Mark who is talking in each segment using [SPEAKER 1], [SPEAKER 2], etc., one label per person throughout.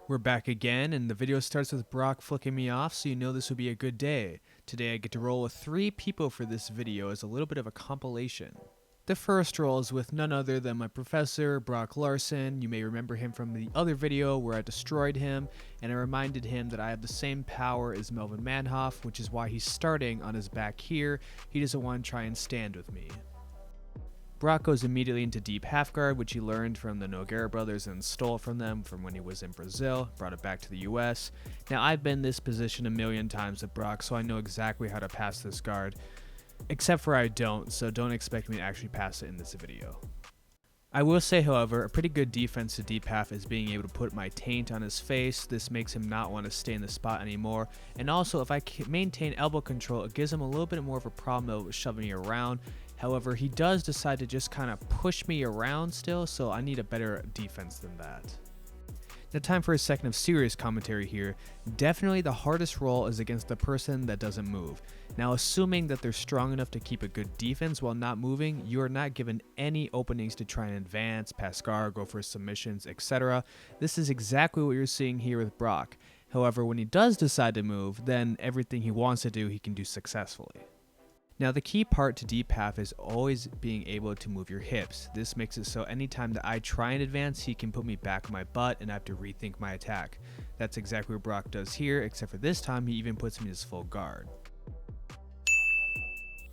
[SPEAKER 1] We're back again, and the video starts with Brock flicking me off, so you know this will be a good day. Today I get to roll with 3 people for this video as a little bit of a compilation. The first roll is with none other than my professor, Brock Larson. You may remember him from the other video where I destroyed him, and I reminded him that I have the same power as Melvin Manhoff, which is why he's starting on his back here. He doesn't want to try and stand with me. Brock goes immediately into deep half guard, which he learned from the Nogueira brothers and stole from them from when he was in Brazil, brought it back to the US. Now I've been in this position a million times with Brock, so I know exactly how to pass this guard, except for I don't, so don't expect me to actually pass it in this video. I will say, however, a pretty good defense to deep half is being able to put my taint on his face. This makes him not want to stay in the spot anymore, and also if I maintain elbow control, it gives him a little bit more of a problem of shoving me around. However, he does decide to just kind of push me around still, so I need a better defense than that. Now time for a second of serious commentary here. Definitely the hardest role is against the person that doesn't move. Now assuming that they're strong enough to keep a good defense while not moving, you are not given any openings to try and advance, pass guard, go for submissions, etc. This is exactly what you're seeing here with Brock. However, when he does decide to move, then everything he wants to do he can do successfully. Now the key part to deep half is always being able to move your hips. This makes it so anytime that I try and advance, he can put me back on my butt and I have to rethink my attack. That's exactly what Brock does here, except for this time he even puts me in his full guard.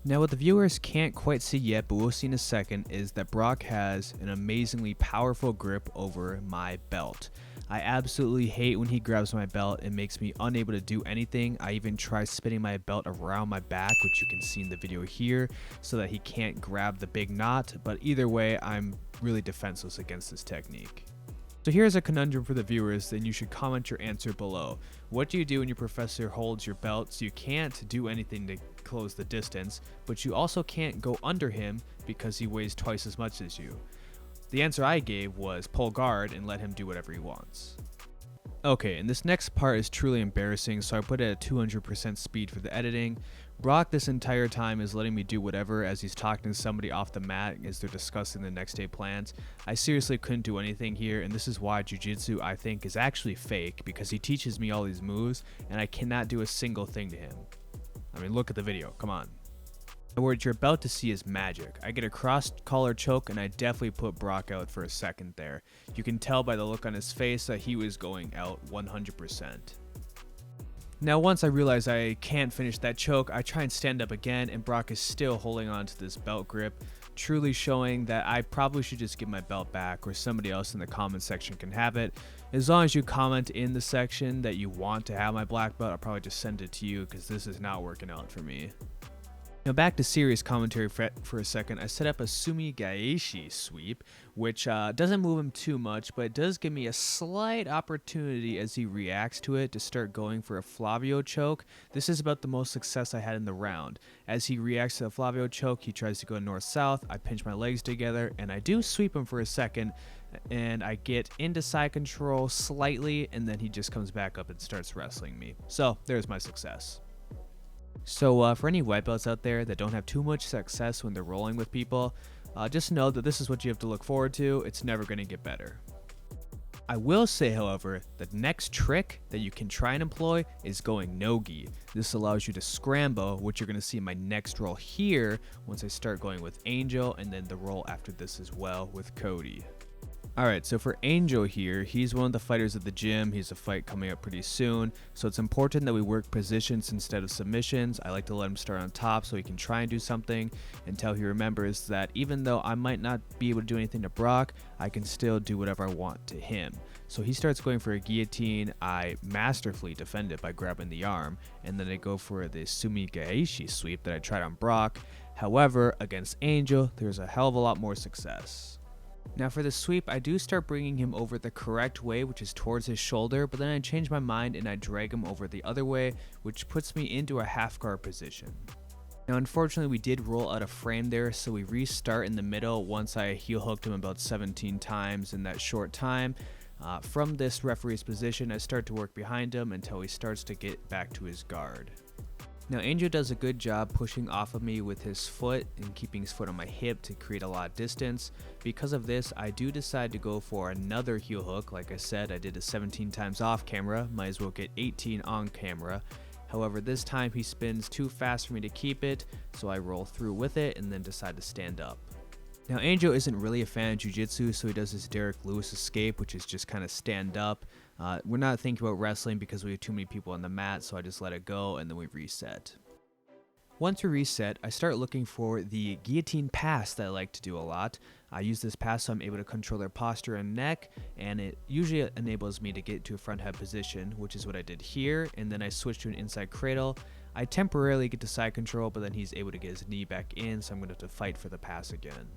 [SPEAKER 1] Now what the viewers can't quite see yet, but we'll see in a second, is that Brock has an amazingly powerful grip over my belt. I absolutely hate when he grabs my belt. It makes me unable to do anything. I even try spinning my belt around my back, which you can see in the video here, so that he can't grab the big knot, but either way, I'm really defenseless against this technique. So here's a conundrum for the viewers, and you should comment your answer below. What do you do when your professor holds your belt so you can't do anything to close the distance, but you also can't go under him because he weighs twice as much as you? The answer I gave was pull guard and let him do whatever he wants. Okay, and this next part is truly embarrassing, so I put it at 200% speed for the editing. Brock this entire time is letting me do whatever as he's talking to somebody off the mat as they're discussing the next day plans. I seriously couldn't do anything here, and this is why jiu-jitsu I think is actually fake, because he teaches me all these moves and I cannot do a single thing to him. I mean, look at the video, come on. What you're about to see is magic. I get a cross collar choke and I definitely put Brock out for a second there. You can tell by the look on his face that he was going out 100%. Now once I realize I can't finish that choke, I try and stand up again and Brock is still holding on to this belt grip, truly showing that I probably should just give my belt back or somebody else in the comment section can have it. As long as you comment in the section that you want to have my black belt, I'll probably just send it to you because this is not working out for me. Now back to serious commentary for a second. I set up a sumigaeshi sweep, which doesn't move him too much, but it does give me a slight opportunity as he reacts to it to start going for a Flavio Choke. This is about the most success I had in the round. As he reacts to the Flavio Choke, he tries to go north-south. I pinch my legs together, and I do sweep him for a second, and I get into side control slightly, and then he just comes back up and starts wrestling me. So there's my success. So for any white belts out there that don't have too much success when they're rolling with people, just know that this is what you have to look forward to. It's never going to get better. I will say, however, the next trick that you can try and employ is going no-gi. This allows you to scramble, which you're going to see in my next roll here once I start going with Angel, and then the roll after this as well with Cody. Alright, so for Angel here, he's one of the fighters at the gym. He's a fight coming up pretty soon, so it's important that we work positions instead of submissions. I like to let him start on top so he can try and do something until he remembers that even though I might not be able to do anything to Brock, I can still do whatever I want to him. So he starts going for a guillotine. I masterfully defend it by grabbing the arm, and then I go for the sumigaeshi sweep that I tried on Brock. However, against Angel, there's a hell of a lot more success. Now for the sweep, I do start bringing him over the correct way, which is towards his shoulder, but then I change my mind and I drag him over the other way, which puts me into a half guard position. Now unfortunately we did roll out of frame there, so we restart in the middle once I heel hooked him about 17 times in that short time. From this referee's position, I start to work behind him until he starts to get back to his guard. Now Angel does a good job pushing off of me with his foot and keeping his foot on my hip to create a lot of distance. Because of this, I do decide to go for another heel hook. Like I said, I did it 17 times off camera, might as well get 18 on camera. However, this time he spins too fast for me to keep it, so I roll through with it and then decide to stand up. Now Angel isn't really a fan of jiu-jitsu, so he does this Derek Lewis escape, which is just kind of stand up. We're not thinking about wrestling because we have too many people on the mat, so I just let it go and then we reset. Once we reset, I start looking for the Guillotine Pass that I like to do a lot. I use this pass so I'm able to control their posture and neck, and it usually enables me to get to a front head position, which is what I did here, and then I switch to an inside cradle. I temporarily get to side control, but then he's able to get his knee back in, so I'm going to have to fight for the pass again.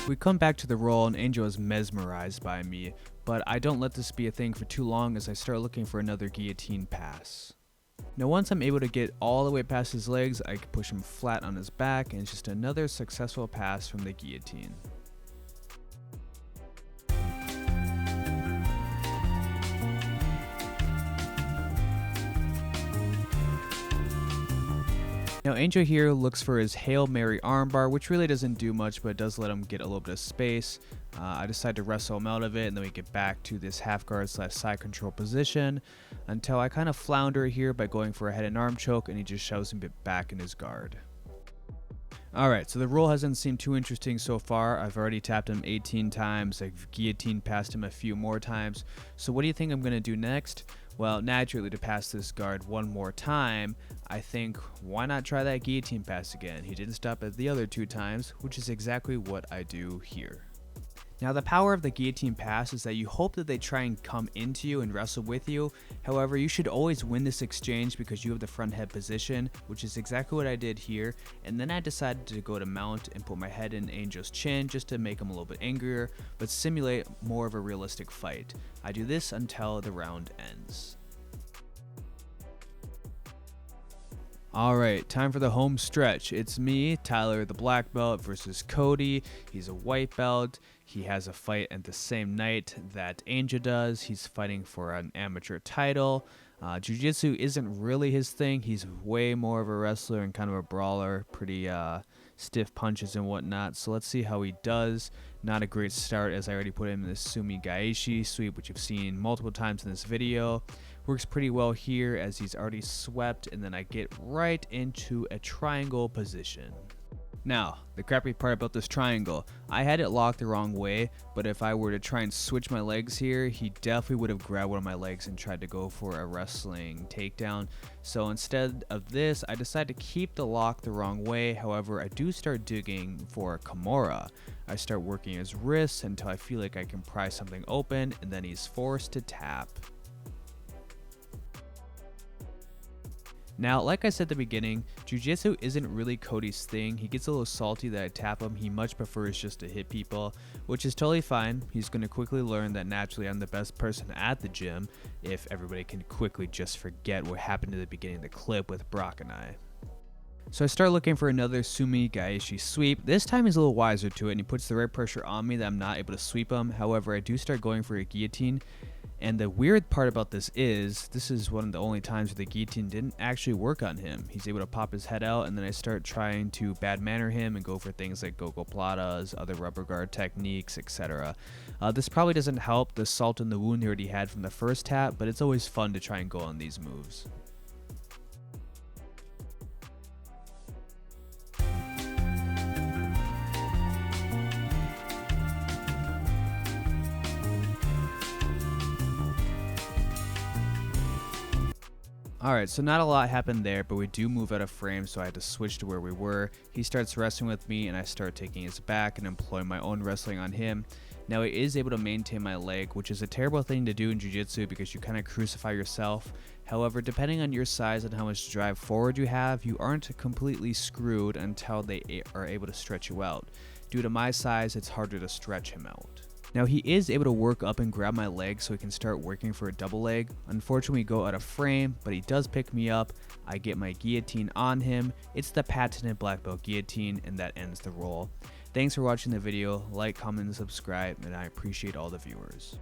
[SPEAKER 1] We come back to the roll and Angel is mesmerized by me, but I don't let this be a thing for too long as I start looking for another Guillotine Pass. Now once I'm able to get all the way past his legs, I can push him flat on his back, and it's just another successful pass from the guillotine. Now Angel here looks for his Hail Mary armbar, which really doesn't do much, but it does let him get a little bit of space. I decide to wrestle him out of it, and then we get back to this half guard / side control position until I kind of flounder here by going for a head and arm choke, and he just shoves him back in his guard. Alright, so the roll hasn't seemed too interesting so far. I've already tapped him 18 times, I've guillotined past him a few more times. So what do you think I'm going to do next? Well, naturally, to pass this guard one more time, I think, why not try that guillotine pass again? He didn't stop at the other 2 times, which is exactly what I do here. Now, the power of the guillotine pass is that you hope that they try and come into you and wrestle with you. However, you should always win this exchange because you have the front head position, which is exactly what I did here. And then I decided to go to mount and put my head in Angel's chin just to make him a little bit angrier, but simulate more of a realistic fight. I do this until the round ends. Alright, time for the home stretch. It's me, Tyler the black belt, versus Cody. He's a white belt. He has a fight at the same night that Angel does. He's fighting for an amateur title. Jiu-jitsu isn't really his thing. He's way more of a wrestler and kind of a brawler. Pretty stiff punches and whatnot. So let's see how he does. Not a great start, as I already put him in the Sumi Gaeshi sweep, which you've seen multiple times in this video. Works pretty well here as he's already swept, and then I get right into a triangle position. Now, the crappy part about this triangle, I had it locked the wrong way, but if I were to try and switch my legs here, he definitely would have grabbed one of my legs and tried to go for a wrestling takedown. So instead of this, I decided to keep the lock the wrong way. However, I do start digging for a Kimura. I start working his wrists until I feel like I can pry something open, and then he's forced to tap. Now, like I said at the beginning, jiu-jitsu isn't really Cody's thing. He gets a little salty that I tap him. He much prefers just to hit people, which is totally fine. He's going to quickly learn that naturally I'm the best person at the gym if everybody can quickly just forget what happened at the beginning of the clip with Brock and I. So I start looking for another Sumi Gaeshi sweep. This time he's a little wiser to it, and he puts the right pressure on me that I'm not able to sweep him. However, I do start going for a guillotine. And the weird part about this is one of the only times where the guillotine didn't actually work on him. He's able to pop his head out, and then I start trying to bad manner him and go for things like gogoplatas, other rubber guard techniques, etc. This probably doesn't help the salt in the wound he already had from the first tap, but it's always fun to try and go on these moves. Alright, so not a lot happened there, but we do move out of frame, so I had to switch to where we were. He starts wrestling with me, and I start taking his back and employing my own wrestling on him. Now, he is able to maintain my leg, which is a terrible thing to do in jiu-jitsu because you kind of crucify yourself. However, depending on your size and how much drive forward you have, you aren't completely screwed until they are able to stretch you out. Due to my size, it's harder to stretch him out. Now, he is able to work up and grab my leg so he can start working for a double leg. Unfortunately, we go out of frame, but he does pick me up. I get my guillotine on him. It's the patented black belt guillotine, and that ends the roll. Thanks for watching the video. Like, comment, and subscribe, and I appreciate all the viewers.